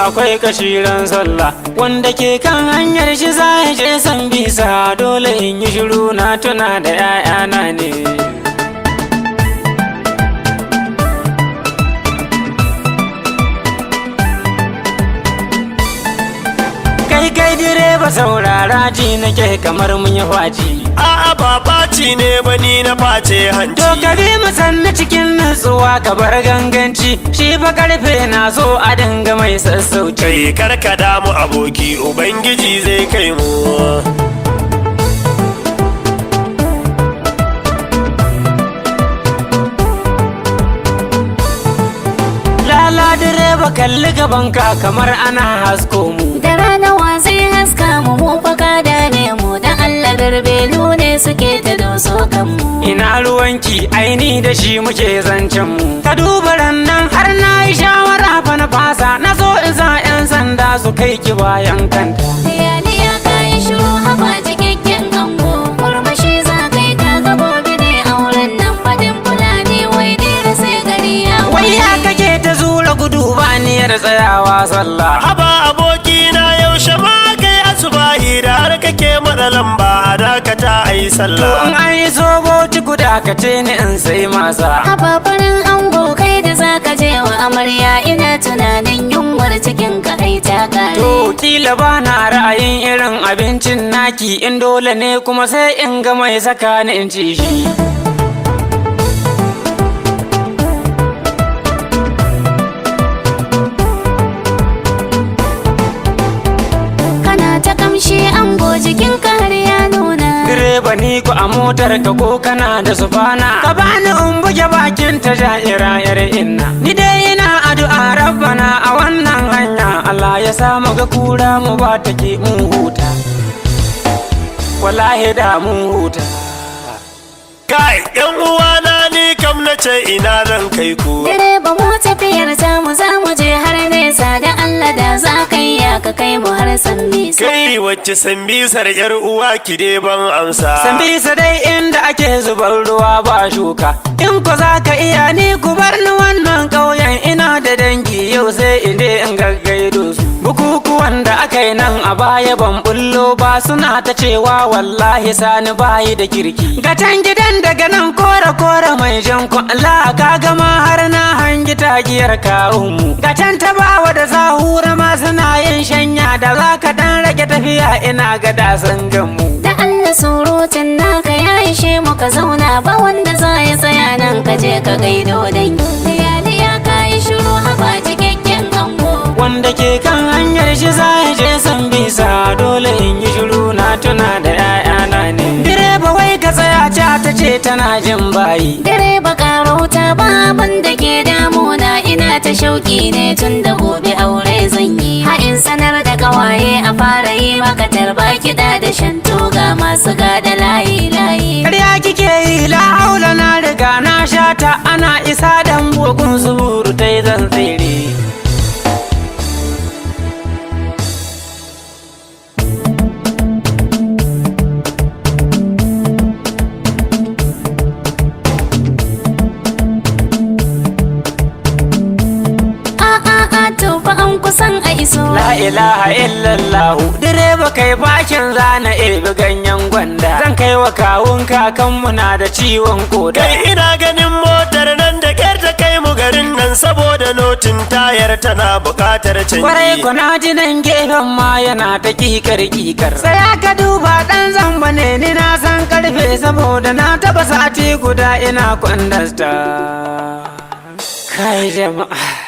akwai kashiran sallah. Wanda ke kan hanyar shi za ya je Sambisa, dole in yi shiru na tuna da 'ya'yana ne. Kai direba saurara ji nake kamar mun yi faci. A'a ba ɓaci ne ba ni na face hanci. To ka bi mu sanna cikin nutsuwa ka bar ganganci. Shi fa karfe na so a dinga mai sassauci. Kai karka damu aboki, Ubangiji zai kai mu. Lala direba kalli gabanka kamar ana hasko mu. Da rana wa zai haska mu fa kada ne mu, da Allah garbelu ne suke ta doso kanmu. Ina ruwanki aini da shi muke zancen mu. Ka duba rannan har na yi shawara fa na fasa, na so in sa 'yan sanda su kai ki bayan kanta. Ya kai shiru haba cikakken kango, murmushi za kai ta ga gobe ne auren nan fadin fulani wai dira sai gari ya Wai ya kake ta zura gudu ba niyar tsayawa sallah. Haba abokina yaushe ma kai asubahi da har kake matsa lamba dakata ayi sallah. In an yi soboci guda ka ce ni in sai masa. Haba farin ango kai da zaka je wa amarya, ina tunanin yunwar cikin ka ai ta kare. To kila ba na ra'ayin irin abincin naki, in dole ne kuma sai in ga mai saka ni in ci shi. Kana ta kamshi ango jikin ka har ya nuna. Direba ni ku a motar ka ko kana da sufana, ka bani in buge bakin ta ja'ira yar inna. Ni dai ina addu'a rabbana a wannan hanya, Allah ya sa mu ga kura mu ba take mun huta. Wallahi da mun huta. Kai yan uwana ni kam na ce ina zan kai ku. Direba mu tafiyar ta mu za mu je har nesa, da Allah da za ka yi ka kai mu har Sambisa. Kai wacce Sambisar yar uwa ki dai ban amsa. Sambisa dai inda ake zubar ruwa ba shuka. In ko za ka iya ni ku bar ni wannan ƙauyen, ina da dangi yau sai in je in gaggaido su. Bukukuwan da aka yi nan a baya ban bullo ba, suna ta cewa wallahi sani bayi da kirki. Ga can gidan daga nan kore mai jan kwalla, ka gama har na hangi tagiyar kawunmu. Ga can ta bawa da zahura ma suna yin shanya, da za ka dan rage tafiya ina ga dasan ganmu. Da Allah surutun naka ya ishe mu ka zauna, ba wanda za ya tsaya nan ka je ka gaido dangi. Ya kai shiru haba cikakken ango. Wanda ke kan hanyar shi za ya je Sambisa, dole in yi shiru na tuna da 'ya'yana ne. Direba wai ka tsaya ta ce tana jin bayi. Direba karauta ba abin da ke damuna, ina ta shauki ne tun da gobe aure zan yi. Ha'in sanar da kawaye a fara yi maka tarba kiɗa da shanto ga masu gada layi. Ƙarya kike yi la haula na riga na shata, ana isa dan bugun zuburu ta yi zan tsere. kusan a iso. La ilaha illallahu, direba kai bakin zana ebi ganyen gwanda. Zan kai wa kawun kakanmu na da ciwon koda. Kai ina ganin motar nan da kyar ta kai mu garin nan, saboda notin tayar tana buƙatar canji. Kwarai kuna ji nan gefen ma yana ta kikar. Sai aka duba ɗan zamba ne, ni na san karfe saboda na taba sati guda ina kwandasta. Kai jama'a.